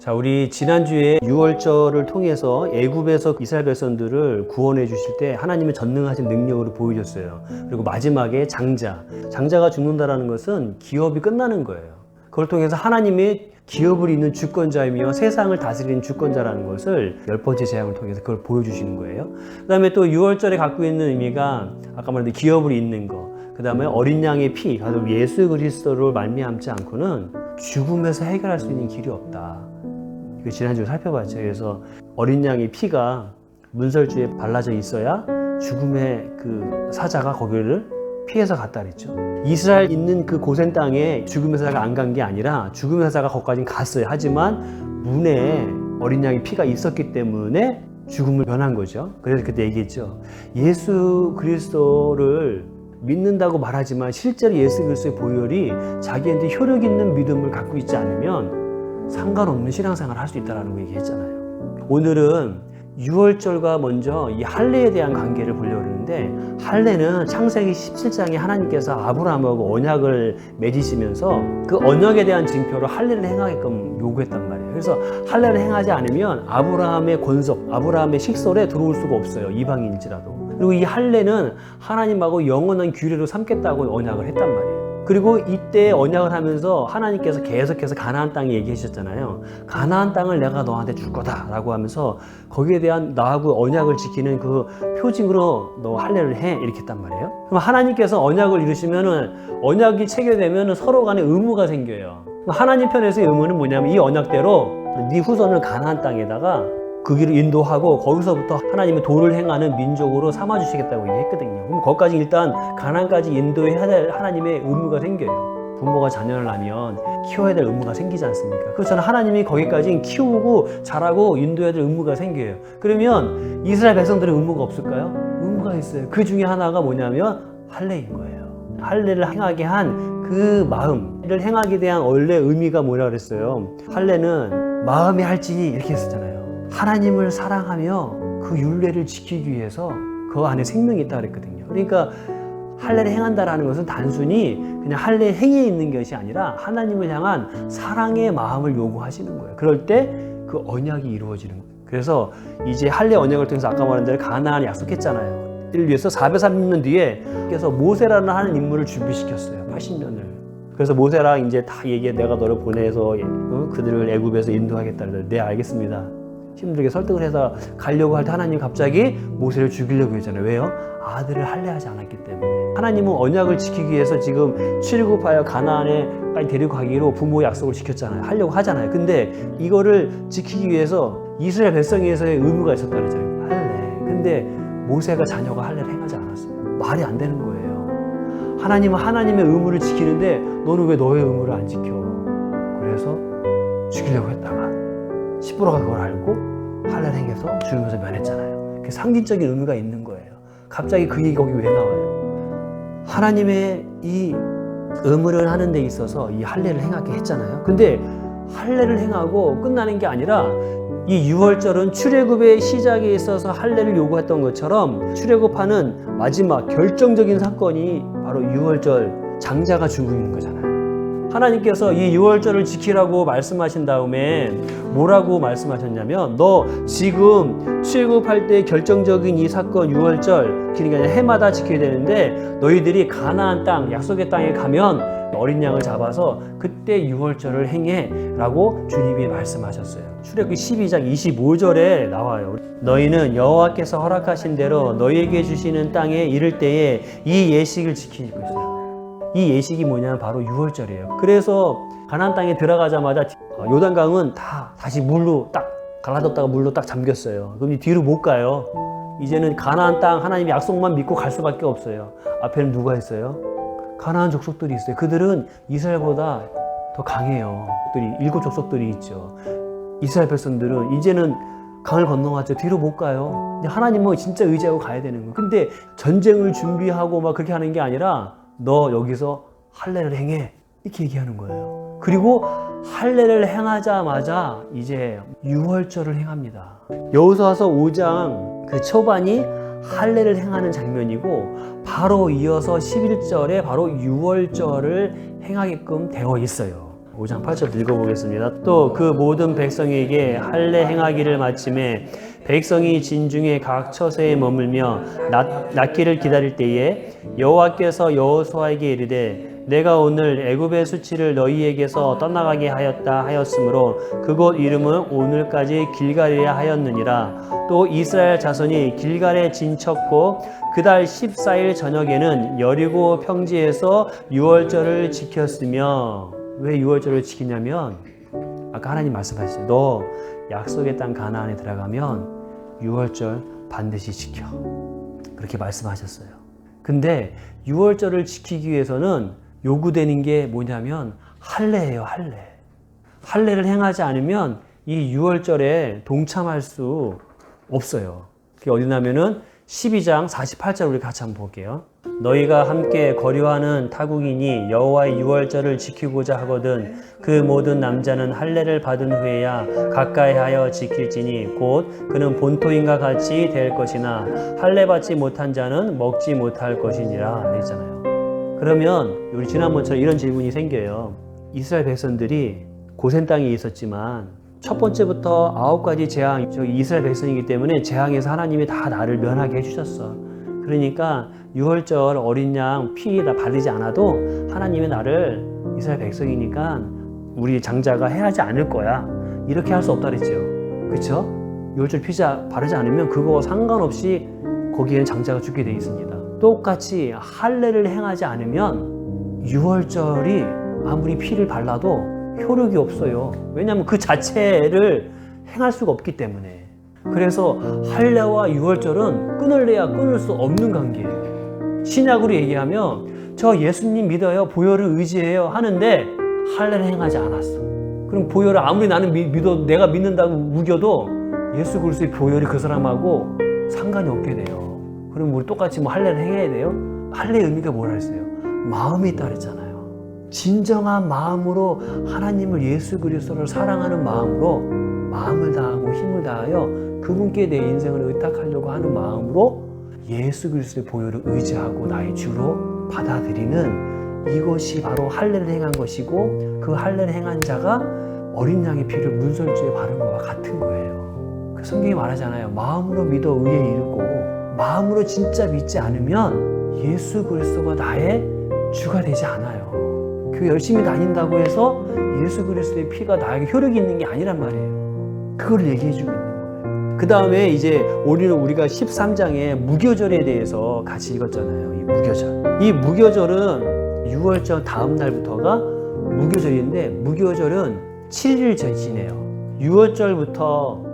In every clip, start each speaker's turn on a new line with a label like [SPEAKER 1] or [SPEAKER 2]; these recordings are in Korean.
[SPEAKER 1] 자, 우리 지난주에 유월절을 통해서 애굽에서 이스라엘 백성들을 구원해 주실 때 하나님의 전능하신 능력으로 보여줬어요. 그리고 마지막에 장자가 죽는다라는 것은 기업이 끝나는 거예요. 그걸 통해서 하나님의 기업을 잇는 주권자이며 세상을 다스리는 주권자라는 것을 10번째 재앙을 통해서 그걸 보여주시는 거예요. 그 다음에 또 유월절에 갖고 있는 의미가 아까 말한 기업을 잇는 거, 그 다음에 어린 양의 피, 예수 그리스도를 말미암지 않고는 죽음에서 해결할 수 있는 길이 없다. 지난주에 살펴봤죠. 그래서 어린 양의 피가 문설주에 발라져 있어야 죽음의 그 사자가 거기를 피해서 갔다 그랬죠. 이스라엘 있는 그 고센 땅에 죽음의 사자가 안 간 게 아니라 죽음의 사자가 거기까지 갔어요. 하지만 문에 어린 양의 피가 있었기 때문에 죽음을 면한 거죠. 그래서 그때 얘기했죠. 예수 그리스도를 믿는다고 말하지만 실제로 예수 그리스도의 보혈이 자기한테 효력 있는 믿음을 갖고 있지 않으면 상관없는 신앙생활을 할 수 있다는 거 얘기했잖아요. 오늘은 유월절과 먼저 이 할례에 대한 관계를 보려고 그러는데, 할례는 창세기 17장에 하나님께서 아브라함하고 언약을 맺으시면서 그 언약에 대한 징표로 할례를 행하게끔 요구했단 말이에요. 그래서 할례를 행하지 않으면 아브라함의 권속, 아브라함의 식솔에 들어올 수가 없어요. 이방인일지라도. 그리고 이 할례는 하나님하고 영원한 규례로 삼겠다고 언약을 했단 말이에요. 그리고 이때 언약을 하면서 하나님께서 계속해서 가나안 땅 얘기하셨잖아요. 가나안 땅을 내가 너한테 줄 거다라고 하면서 거기에 대한 나하고 언약을 지키는 그 표징으로 너 할례를 해 이렇게 했단 말이에요. 그럼 하나님께서 언약을 이루시면은 언약이 체결되면은 서로 간에 의무가 생겨요. 하나님 편에서의 의무는 뭐냐면 이 언약대로 네 후손을 가나안 땅에다가 그 길을 인도하고 거기서부터 하나님의 도를 행하는 민족으로 삼아주시겠다고 얘기했거든요. 그럼 거기까지 일단 가나안까지 인도해야 될 하나님의 의무가 생겨요. 부모가 자녀를 낳으면 키워야 될 의무가 생기지 않습니까? 그렇잖아요. 하나님이 거기까지 키우고 자라고 인도해야 될 의무가 생겨요. 그러면 이스라엘 백성들의 의무가 없을까요? 의무가 있어요. 그 중에 하나가 뭐냐면 할례인 거예요. 할례를 행하게 한 그 마음을 행하게 대한 원래 의미가 뭐라 그랬어요? 할례는 마음의 할지니 이렇게 했었잖아요. 하나님을 사랑하며 그 율례를 지키기 위해서 그 안에 생명이 있다 그랬거든요. 그러니까 할례를 행한다라는 것은 단순히 그냥 할례 행위에 있는 것이 아니라 하나님을 향한 사랑의 마음을 요구하시는 거예요. 그럴 때 그 언약이 이루어지는 거예요. 그래서 이제 할례 언약을 통해서 아까 말한 대로 가나안을 약속했잖아요. 이를 위해서 430년 뒤에 그래서 모세라는 하는 인물을 준비시켰어요. 80년을. 그래서 모세랑 이제 다 얘기해. 내가 너를 보내서 그들을 애굽에서 인도하겠다. 네, 알겠습니다. 힘들게 설득을 해서 가려고 할 때 하나님이 갑자기 모세를 죽이려고 했잖아요. 왜요? 아들을 할례하지 않았기 때문에. 하나님은 언약을 지키기 위해서 지금 출애굽하여 가나안에 빨리 데리고 가기로 부모 약속을 지켰잖아요. 하려고 하잖아요. 근데 이거를 지키기 위해서 이스라엘 백성에서의 의무가 있었다 그러잖아요. 할례. 근데 모세가 자녀가 할례를 행하지 않았어요. 말이 안 되는 거예요. 하나님은 하나님의 의무를 지키는데 너는 왜 너의 의무를 안 지켜? 그래서 죽이려고 했다가 10%가 그걸 알고 할례를 행해서 죽으면서 면했잖아요. 그 상징적인 의미가 있는 거예요. 갑자기 그 얘기 거기 왜 나와요? 하나님의 이 의무를 하는 데 있어서 이 할례를 행하게 했잖아요. 근데 할례를 행하고 끝나는 게 아니라 이 유월절은 출애굽의 시작에 있어서 할례를 요구했던 것처럼 출애굽하는 마지막 결정적인 사건이 바로 유월절 장자가 죽는 거잖아요. 하나님께서 이 유월절을 지키라고 말씀하신 다음에 뭐라고 말씀하셨냐면 너 지금 출애굽할 때 결정적인 이 사건 유월절 그러니까 해마다 지켜야 되는데 너희들이 가나안 땅 약속의 땅에 가면 어린 양을 잡아서 그때 유월절을 행해 라고 주님이 말씀하셨어요. 출애굽기 12장 25절에 나와요. 너희는 여호와께서 허락하신 대로 너희에게 주시는 땅에 이를 때에 이 예식을 지키고 있어요. 이 예식이 뭐냐면 바로 유월절이에요. 그래서 가나안 땅에 들어가자마자 요단강은 다시 물로 딱 갈라졌다가 물로 딱 잠겼어요. 그럼 뒤로 못 가요. 이제는 가나안 땅 하나님의 약속만 믿고 갈 수밖에 없어요. 앞에는 누가 있어요? 가나안 족속들이 있어요. 그들은 이스라엘보다 더 강해요. 7 족속들이 있죠. 이스라엘 백성들은 이제는 강을 건너왔죠. 뒤로 못 가요. 근데 하나님은 진짜 의지하고 가야 되는 거예요. 근데 전쟁을 준비하고 막 그렇게 하는 게 아니라 너 여기서 할례를 행해 이렇게 얘기하는 거예요. 그리고 할례를 행하자마자 이제 유월절을 행합니다. 여호수아서 5장 그 초반이 할례를 행하는 장면이고 바로 이어서 11절에 바로 유월절을 행하게끔 되어 있어요. 5장 8절 읽어보겠습니다. 또 그 모든 백성에게 할례 행하기를 마침에 백성이 진중에 각 처소에 머물며 낫기를 기다릴 때에 여호와께서 여호수아에게 이르되 내가 오늘 애굽의 수치를 너희에게서 떠나가게 하였다 하였으므로 그곳 이름은 오늘까지 길갈이라 하였느니라. 또 이스라엘 자손이 길갈에 진쳤고 그달 14일 저녁에는 여리고 평지에서 유월절을 지켰으며. 왜 유월절을 지키냐면 아까 하나님 말씀하셨어요. 너 약속의 땅 가나안에 들어가면 유월절 반드시 지켜. 그렇게 말씀하셨어요. 근데 유월절을 지키기 위해서는 요구되는 게 뭐냐면 할례예요. 할례. 할례를 행하지 않으면 이 유월절에 동참할 수 없어요. 그게 어디냐면은 12장 48절 우리 같이 한번 볼게요. 너희가 함께 거류하는 타국인이 여호와의 유월절을 지키고자 하거든 그 모든 남자는 할례를 받은 후에야 가까이하여 지킬지니 곧 그는 본토인과 같이 될 것이나 할례 받지 못한 자는 먹지 못할 것이니라 그랬잖아요. 그러면 우리 지난번처럼 이런 질문이 생겨요. 이스라엘 백성들이 고센 땅에 있었지만 첫 번째부터 9가지 재앙, 이스라엘 백성이기 때문에 재앙에서 하나님이 다 나를 면하게 해주셨어. 그러니까 유월절 어린 양 피 다 바르지 않아도 하나님이 나를 이스라엘 백성이니까 우리 장자가 해하지 않을 거야. 이렇게 할 수 없다 그랬죠. 그렇죠? 유월절 피자 바르지 않으면 그거 상관없이 거기에는 장자가 죽게 돼 있습니다. 똑같이 할례를 행하지 않으면 유월절이 아무리 피를 발라도 효력이 없어요. 왜냐하면 그 자체를 행할 수가 없기 때문에. 그래서 할례와 유월절은 끊을래야 끊을 수 없는 관계예요. 신약으로 얘기하면 저 예수님 믿어요, 보혈을 의지해요 하는데 할례를 행하지 않았어. 그럼 보혈을 아무리 나는 믿어 내가 믿는다고 우겨도 예수 그리스도의 보혈이 그 사람하고 상관이 없게 돼요. 그럼 우리 똑같이 뭐 할례를 행해야 돼요? 할례의 의미가 뭐라 했어요? 마음이 있다 그랬잖아요. 진정한 마음으로 하나님을 예수 그리스도를 사랑하는 마음으로 마음을 다하고 힘을 다하여 그분께 내 인생을 의탁하려고 하는 마음으로 예수 그리스도의 보혈을 의지하고 나의 주로 받아들이는 이것이 바로 할례를 행한 것이고 그 할례를 행한 자가 어린 양의 피를 문설주에 바른 것과 같은 거예요. 그 성경이 말하잖아요. 마음으로 믿어 의에 이르고 마음으로 진짜 믿지 않으면 예수 그리스도가 나의 주가 되지 않아요. 교회 열심히 다닌다고 해서 예수 그리스도의 피가 나에게 효력이 있는 게 아니란 말이에요. 그걸 얘기해주고 있는 거예요. 그 다음에 이제 우리가 13장에 무교절에 대해서 같이 읽었잖아요. 이 무교절. 이 무교절은 6월절 다음 날부터가 무교절인데 무교절은 7일 지내요. 6월절부터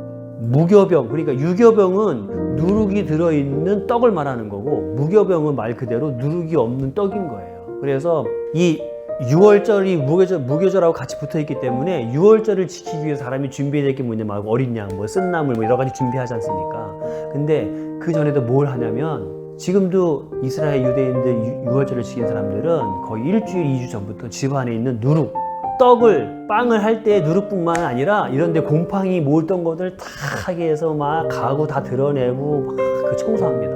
[SPEAKER 1] 무교병, 그러니까 유교병은 누룩이 들어있는 떡을 말하는 거고 무교병은 말 그대로 누룩이 없는 떡인 거예요. 그래서 이 6월절이 무교절하고 같이 붙어있기 때문에 6월절을 지키기 위해서 사람이 준비해야 될 게 뭐냐면 어린 양, 쓴나물 여러 가지 준비하지 않습니까? 근데 그 전에도 뭘 하냐면 지금도 이스라엘 유대인들 6월절을 지키는 사람들은 거의 일주일, 2주 전부터 집 안에 있는 누룩, 빵을 할 때 누룩뿐만 아니라 이런데 곰팡이 몰던 것들 다 하게 해서 막 가구 다 드러내고 막 그 청소합니다.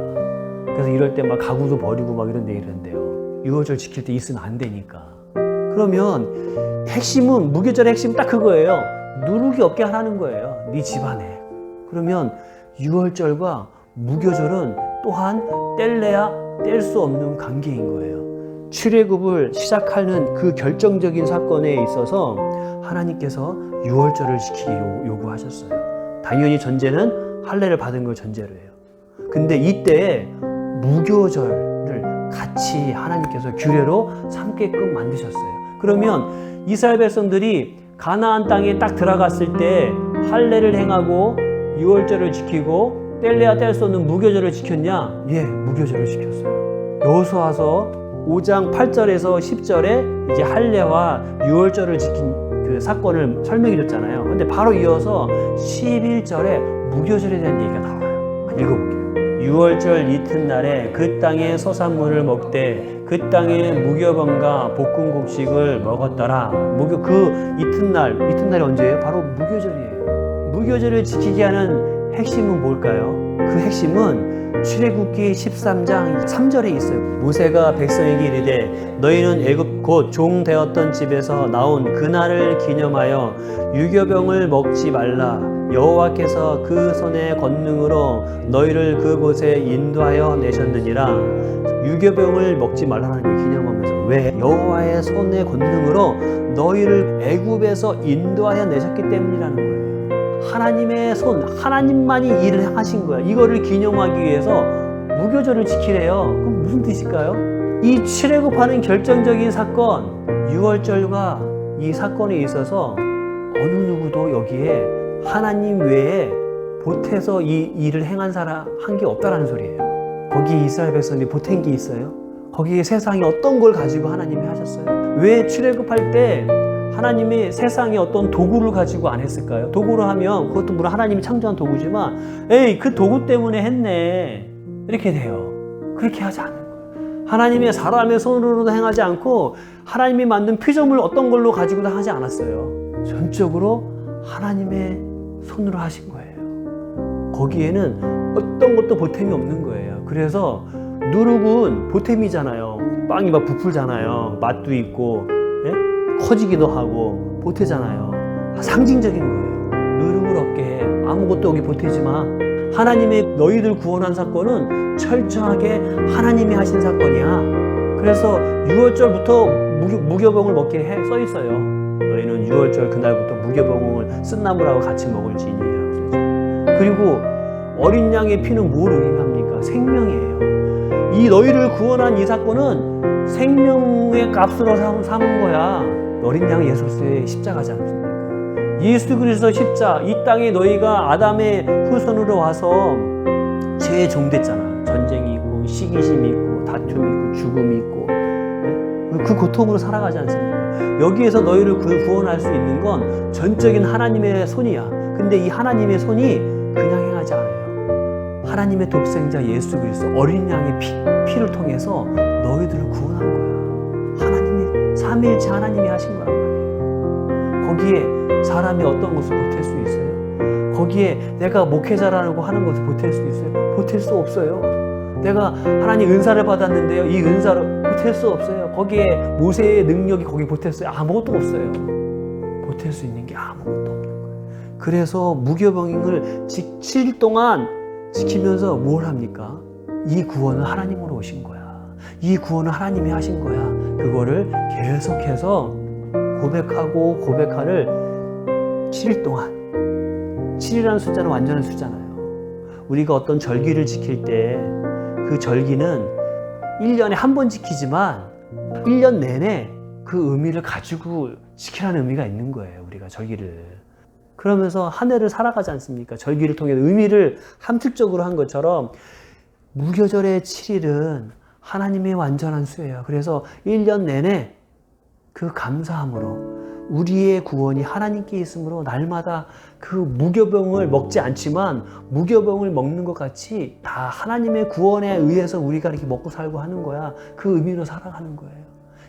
[SPEAKER 1] 그래서 이럴 때 막 가구도 버리고 막 이런 데 이런데요. 6월절 지킬 때 있으면 안 되니까. 그러면 핵심은 무교절의 핵심은 딱 그거예요. 누룩이 없게 하라는 거예요. 네 집안에. 그러면 6월절과 무교절은 또한 뗄래야 뗄 수 없는 관계인 거예요. 출애굽을 시작하는 그 결정적인 사건에 있어서 하나님께서 6월절을 지키기 요구하셨어요. 당연히 전제는 할례를 받은 걸 전제로 해요. 근데 이때 무교절을 같이 하나님께서 규례로 삼게끔 만드셨어요. 그러면 이스라엘 백성들이 가나안 땅에 딱 들어갔을 때 할례를 행하고 6월절을 지키고 뗄래야 뗄 수 없는 무교절을 지켰냐? 예, 무교절을 지켰어요. 여호수아서 5장 8절에서 10절에 이제 할례와 6월절을 지킨 그 사건을 설명해 줬잖아요. 근데 바로 이어서 11절에 무교절에 대한 얘기가 나와요. 읽어볼게요. 6월절 이튿날에 그 땅의 소산물을 먹되 그 땅의 무교병과 볶은 곡식을 먹었더라. 그 이튿날이 언제예요? 바로 무교절이에요. 무교절을 지키게 하는 핵심은 뭘까요? 그 핵심은 출애굽기 13장 3절에 있어요. 모세가 백성에게 이르되 너희는 애굽 곧 종되었던 집에서 나온 그날을 기념하여 유교병을 먹지 말라. 여호와께서 그 손의 권능으로 너희를 그곳에 인도하여 내셨느니라. 유교병을 먹지 말라는 걸 기념하면서, 왜? 여호와의 손의 권능으로 너희를 애굽에서 인도하여 내셨기 때문이라는 거예요. 하나님의 손, 하나님만이 일을 하신 거야. 이거를 기념하기 위해서 무교절을 지키래요. 그럼 무슨 뜻일까요? 이 출애굽하는 결정적인 사건, 유월절과 이 사건에 있어서 어느 누구도 여기에 하나님 외에 보태서 이 일을 행한 사람 한 게 없다라는 소리예요. 거기 이스라엘 백성들이 보탠 게 있어요? 거기에 세상에 어떤 걸 가지고 하나님이 하셨어요? 왜 출애굽할 때 하나님이 세상에 어떤 도구를 가지고 안 했을까요? 도구로 하면 그것도 물론 하나님이 창조한 도구지만, 에이 그 도구 때문에 했네, 이렇게 돼요. 그렇게 하지 않는 거예요. 하나님의 사람의 손으로도 행하지 않고 하나님이 만든 피조물 어떤 걸로 가지고도 하지 않았어요. 전적으로 하나님의 손으로 하신 거예요. 거기에는 어떤 것도 보탬이 없는 거예요. 그래서 누룩은 보탬이잖아요. 빵이 막 부풀잖아요. 맛도 있고, 예? 커지기도 하고 보태잖아요. 상징적인 거예요. 누룩을 얻게 해. 아무것도 여기 보태지 마. 하나님의 너희들 구원한 사건은 철저하게 하나님이 하신 사건이야. 그래서 6월절부터 무교병을 먹게 써 있어요. 너희는 6월절 그날부터 무교병을 쓴나물하고 같이 먹을지니라. 그리고 어린 양의 피는 뭘 의미합니까? 생명이에요. 이 너희를 구원한 이 사건은 생명의 값으로 삼은 거야. 어린 양 예수 그리스도의 십자가지 않습니까? 예수 그리스도 십자, 이 땅에 너희가 아담의 후손으로 와서 죄의 종 됐잖아. 전쟁이 있고 시기심이 있고 다툼이 있고 죽음이 있고, 그 고통으로 살아가지 않습니까? 여기에서 너희를 구원할 수 있는 건 전적인 하나님의 손이야. 근데 이 하나님의 손이 그냥 행하지 않아요. 하나님의 독생자 예수 그리스도 어린 양의 피를 통해서 너희들을 구원한 거야. 하나님이 삼위일체 하나님이 하신 거란 말이에요. 거기에 사람이 어떤 것을 보탤 수 있어요? 거기에 내가 목회자라고 하는 것을 보탤 수 있어요? 보탤 수 없어요. 내가 하나님 은사를 받았는데요, 이 은사를 보탤 수 없어요. 거기에 모세의 능력이 거기 보탰어요? 아무것도 없어요. 보탤 수 있는 게 아무것도 없는 거예요. 그래서 무교병을 7일 동안 지키면서 뭘 합니까? 이 구원은 하나님으로 오신 거야. 이 구원은 하나님이 하신 거야. 그거를 계속해서 고백하고 고백하를 7일 동안. 7이라는 숫자는 완전한 숫자잖아요. 우리가 어떤 절기를 지킬 때 그 절기는 1년에 한 번 지키지만 1년 내내 그 의미를 가지고 지키라는 의미가 있는 거예요. 우리가 절기를. 그러면서 한 해를 살아가지 않습니까? 절기를 통해 의미를 함축적으로 한 것처럼 무교절의 7일은 하나님의 완전한 수예요. 그래서 1년 내내 그 감사함으로 우리의 구원이 하나님께 있으므로 날마다 그 무교병을 먹지 않지만 무교병을 먹는 것 같이 다 하나님의 구원에 의해서 우리가 이렇게 먹고 살고 하는 거야. 그 의미로 살아가는 거예요.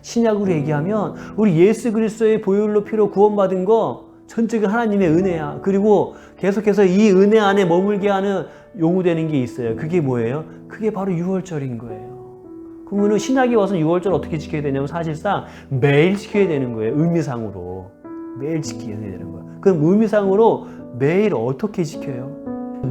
[SPEAKER 1] 신약으로 얘기하면 우리 예수 그리스도의 보혈로 피로 구원받은 거 전적인 하나님의 은혜야. 그리고 계속해서 이 은혜 안에 머물게 하는 요구되는 게 있어요. 그게 뭐예요? 그게 바로 유월절인 거예요. 그러면 신약이 와서 6월절 어떻게 지켜야 되냐면 사실상 매일 지켜야 되는 거예요. 의미상으로. 매일 지켜야 되는 거예요. 그럼 의미상으로 매일 어떻게 지켜요?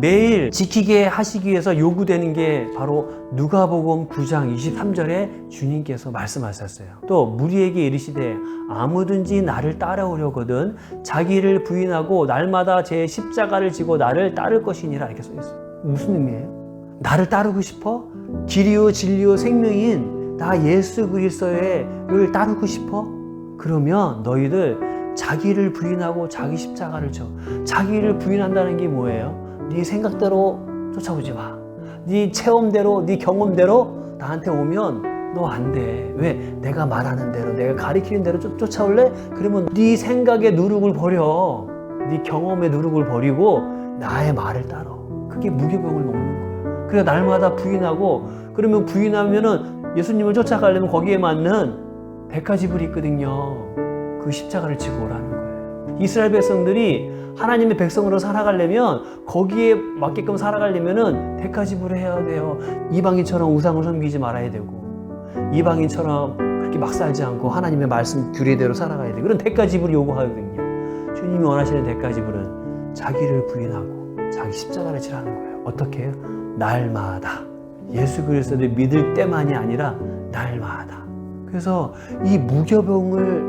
[SPEAKER 1] 매일 지키게 하시기 위해서 요구되는 게 바로 누가복음 9장 23절에 주님께서 말씀하셨어요. 또 무리에게 이르시되 아무든지 나를 따라오려거든 자기를 부인하고 날마다 제 십자가를 지고 나를 따를 것이니라 이렇게 써있어요. 무슨 의미예요? 나를 따르고 싶어? 길이요 진리요 생명인 나 예수 그리스도를 따르고 싶어? 그러면 너희들 자기를 부인하고 자기 십자가를 져. 자기를 부인한다는 게 뭐예요? 네 생각대로 쫓아오지 마. 네 체험대로, 네 경험대로 나한테 오면 너 안 돼. 왜? 내가 말하는 대로, 내가 가리키는 대로 쫓아올래? 그러면 네 생각의 누룩을 버려. 네 경험의 누룩을 버리고 나의 말을 따라. 그게 무교병을 먹는 거예요. 그래서 날마다 부인하고, 그러면 부인하면은 예수님을 쫓아가려면 거기에 맞는 백가지불이 있거든요. 그 십자가를 지고 오라는 거예요. 이스라엘 백성들이 하나님의 백성으로 살아가려면 거기에 맞게끔 살아가려면은 백가지불을 해야 돼요. 이방인처럼 우상을 섬기지 말아야 되고, 이방인처럼 이렇게 막 살지 않고 하나님의 말씀 규례대로 살아가야 돼. 그런 대가 지불을 요구하거든요. 주님이 원하시는 대가 지불은 자기를 부인하고 자기 십자가를 지라는 거예요. 어떻게 해요? 날마다. 예수 그리스도를 믿을 때만이 아니라 날마다. 그래서 이 무교병을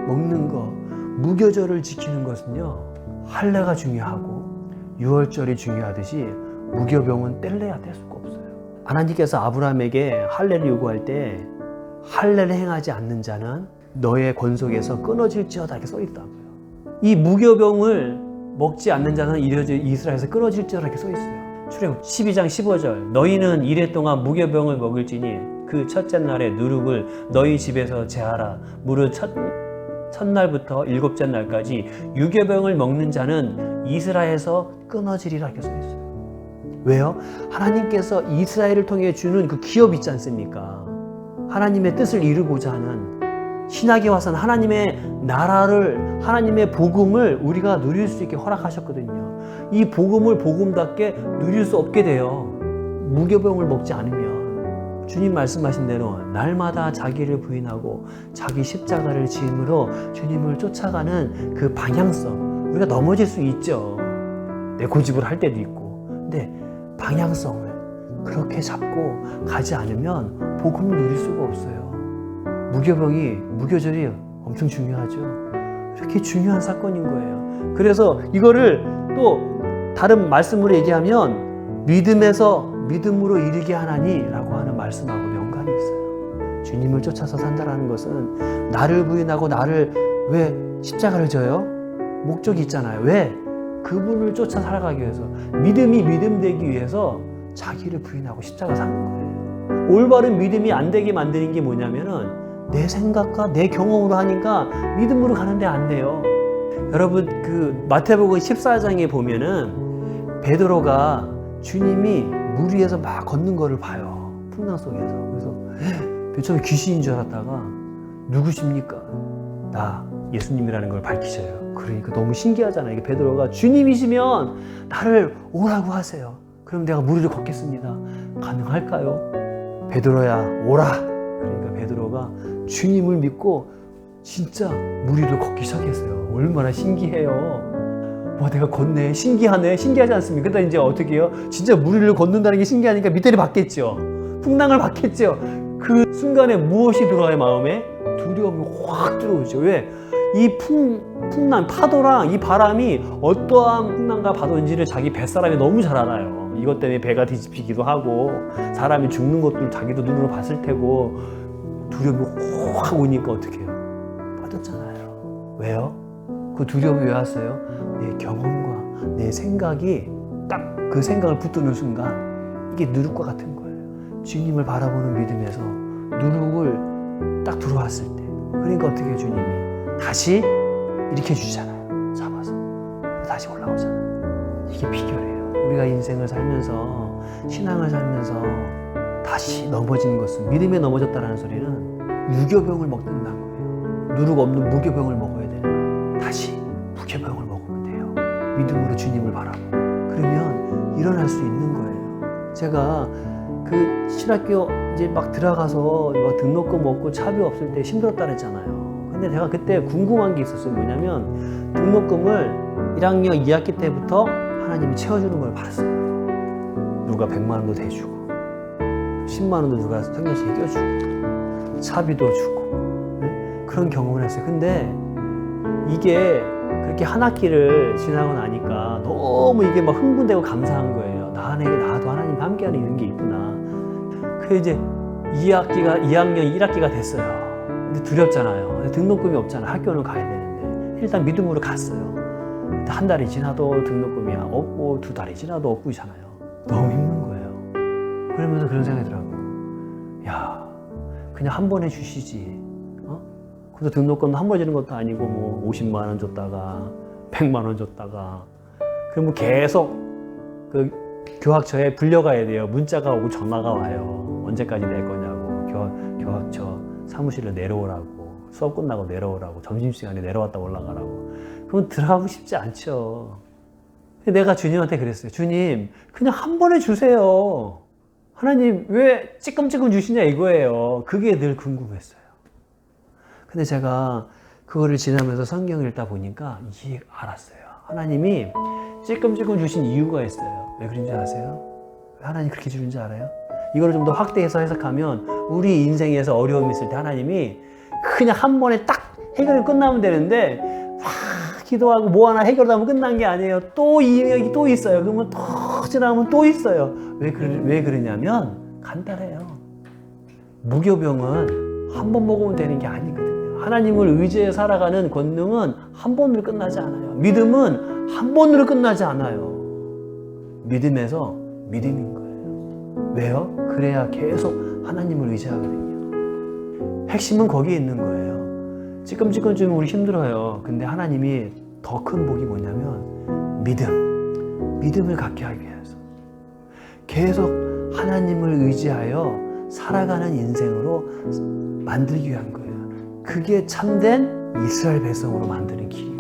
[SPEAKER 1] 먹는 거, 무교절을 지키는 것은요, 할례가 중요하고 유월절이 중요하듯이 무교병은 뗄래야 뗄 수가 없어요. 하나님께서 아브라함에게 할례를 요구할 때 할례를 행하지 않는 자는 너의 권속에서 끊어질지어다 이렇게 써 있다고요. 이 무교병을 먹지 않는 자는 이스라엘에서 끊어질지어다 이렇게 써 있어요. 출애굽 12장 15절 너희는 이래 동안 무교병을 먹을지니 그 첫째 날에 누룩을 너희 집에서 제하라. 무릇 첫날부터 일곱째 날까지 유교병을 먹는 자는 이스라엘에서 끊어지리라 이렇게 써 있어요. 왜요? 하나님께서 이스라엘을 통해 주는 그 기업 있지 않습니까? 하나님의 뜻을 이루고자 하는 신약에 와서는 하나님의 나라를, 하나님의 복음을 우리가 누릴 수 있게 허락하셨거든요. 이 복음을 복음답게 누릴 수 없게 돼요. 무교병을 먹지 않으면. 주님 말씀하신 대로 날마다 자기를 부인하고 자기 십자가를 지음으로 주님을 쫓아가는 그 방향성. 우리가 넘어질 수 있죠. 내 고집을 할 때도 있고. 근데 방향성을 그렇게 잡고 가지 않으면 복음을 누릴 수가 없어요. 무교절이 엄청 중요하죠. 이렇게 중요한 사건인 거예요. 그래서 이거를 또 다른 말씀으로 얘기하면 믿음으로 이르게 하나니라고 하는 말씀하고도 연관이 있어요. 주님을 쫓아서 산다라는 것은 나를 부인하고 나를 왜 십자가를 져요? 목적이 있잖아요. 왜? 그분을 쫓아 살아가기 위해서, 믿음이 믿음 되기 위해서 자기를 부인하고 십자가 사는 거예요. 올바른 믿음이 안 되게 만드는 게 뭐냐면은 내 생각과 내 경험으로 하니까 믿음으로 가는데 안 돼요. 여러분 그 마태복음 14장에 보면은 베드로가 주님이 물 위에서 막 걷는 거를 봐요. 풍랑 속에서. 그래서 처음에 귀신인 줄 알았다가 누구십니까? 나 예수님이라는 걸 밝히셔요. 그러니까 너무 신기하잖아요. 이게 베드로가 주님이시면 나를 오라고 하세요. 그럼 내가 물 위를 걷겠습니다. 가능할까요? 베드로야 오라. 그러니까 베드로가 주님을 믿고 진짜 물 위를 걷기 시작했어요. 얼마나 신기해요. 와 내가 걷네. 신기하네. 신기하지 않습니까? 그러다 이제 어떻게 해요? 진짜 물 위를 걷는다는 게 신기하니까 밑에를 받겠죠. 풍랑을 받겠죠. 그 순간에 무엇이 들어와요? 마음에? 두려움이 확 들어오죠. 왜? 이 풍랑, 파도랑 이 바람이 어떠한 풍랑과 파도인지를 자기 뱃사람이 너무 잘 알아요. 이것 때문에 배가 뒤집히기도 하고 사람이 죽는 것도 자기도 눈으로 봤을 테고 두려움이 확 오니까 어떻게 해요? 빠졌잖아요. 왜요? 그 두려움이 왜 왔어요? 내 경험과 내 생각이 딱 그 생각을 붙드는 순간 이게 누룩과 같은 거예요. 주님을 바라보는 믿음에서 누룩을 딱 들어왔을 때 그러니까 어떻게 해요? 주님이 다시 일으켜 주잖아요. 잡아서 다시 올라오잖아요. 이게 비결이에요. 우리가 인생을 살면서 신앙을 살면서 다시 넘어지는 것은 믿음에 넘어졌다는 소리는 유교병을 먹는다는 거예요. 누룩 없는 무교병을 먹어야 돼요. 다시 무교병을 먹으면 돼요. 믿음으로 주님을 바라보고 그러면 일어날 수 있는 거예요. 제가 그 신학교 이제 막 들어가서 막 등록금 없고 차비 없을 때 힘들었다 그랬잖아요. 근데 제가 그때 궁금한 게 있었어요. 뭐냐면 등록금을 1학년 2학기 때부터 하나님이 채워주는 걸 봤어요. 누가 100만 원도 대주고 10만 원도 누가 성경책에 껴주고 차비도 주고 그런 경험을 했어요. 근데 이게 그렇게 한 학기를 지나고 나니까 너무 이게 막 흥분되고 감사한 거예요. 나도 하나님 함께하는 이런 게 있구나. 그 이제 2학년 1학기가 됐어요. 근데 두렵잖아요. 근데 등록금이 없잖아요. 학교는 가야 되는데 일단 믿음으로 갔어요. 근데 한 달이 지나도 등록금이 없고 2달이 지나도 없고잖아요. 너무 힘든 거예요. 그러면서 그런 생각이 들어요. 야, 그냥 한 번에 주시지. 그래서 등록금 한 번 주는 것도 아니고 뭐 50만 원 줬다가 100만 원 줬다가 그럼 계속 그 교학처에 불려가야 돼요. 문자가 오고 전화가 와요. 언제까지 낼 거냐고. 교학처 사무실로 내려오라고. 수업 끝나고 내려오라고. 점심시간에 내려왔다 올라가라고. 그럼 들어가고 싶지 않죠. 내가 주님한테 그랬어요. 주님, 그냥 한 번에 주세요. 하나님 왜 찌끔찌끔 주시냐 이거예요. 그게 늘 궁금했어요. 근데 제가 그거를 지나면서 성경을 읽다 보니까 이게 알았어요. 하나님이 찔끔찔끔 주신 이유가 있어요. 왜 그런지 아세요? 왜 하나님 그렇게 주는지 알아요? 이걸 좀 더 확대해서 해석하면 우리 인생에서 어려움이 있을 때 하나님이 그냥 한 번에 딱 해결이 끝나면 되는데 막 기도하고 뭐 하나 해결하면 끝난 게 아니에요. 또 여기 또 있어요. 그러면 더 지나면 또 있어요. 왜 그러냐면 간단해요. 무교병은 한 번 먹으면 되는 게 아니거든요. 하나님을 의지해 살아가는 권능은 한 번으로 끝나지 않아요. 믿음은 한 번으로 끝나지 않아요. 믿음에서 믿음인 거예요. 왜요? 그래야 계속 하나님을 의지하거든요. 핵심은 거기에 있는 거예요. 찌끔찌끔 좀 우리 힘들어요. 근데 하나님이 더 큰 복이 뭐냐면 믿음을 갖게 하기 위해서 계속 하나님을 의지하여 살아가는 인생으로 만들기 위한 거예요. 그게 참된 이스라엘 백성으로 만드는 길이에요.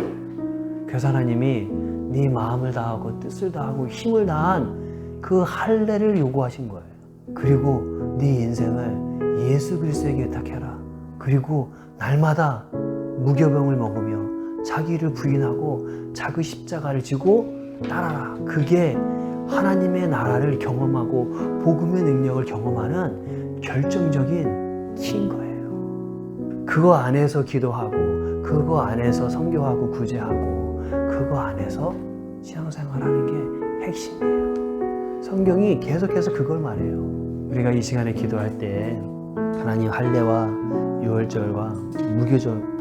[SPEAKER 1] 그래서 하나님이 네 마음을 다하고 뜻을 다하고 힘을 다한 그 할례를 요구하신 거예요. 그리고 네 인생을 예수 그리스도에게 의탁해라. 그리고 날마다 무교병을 먹으며 자기를 부인하고 자기 십자가를 지고 따라라. 그게 하나님의 나라를 경험하고 복음의 능력을 경험하는 결정적인 키인 거예요. 그거 안에서 기도하고 그거 안에서 선교하고 구제하고 그거 안에서 신앙생활하는 게 핵심이에요. 성경이 계속해서 그걸 말해요. 우리가 이 시간에 기도할 때 하나님 할례와 유월절과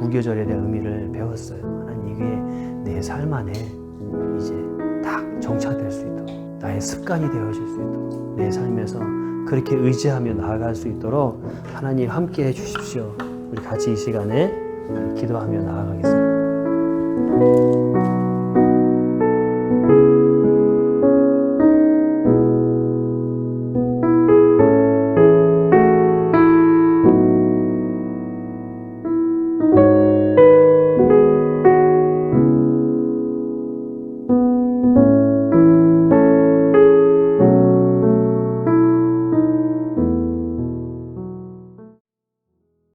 [SPEAKER 1] 무교절에 대한 의미를 배웠어요. 하나님 이게 내 삶 안에 이제 딱 정착될 수 있도록 나의 습관이 되어질 수 있도록 내 삶에서 그렇게 의지하며 나아갈 수 있도록 하나님 함께 해주십시오. 우리 같이 이 시간에 기도하며 나아가겠습니다.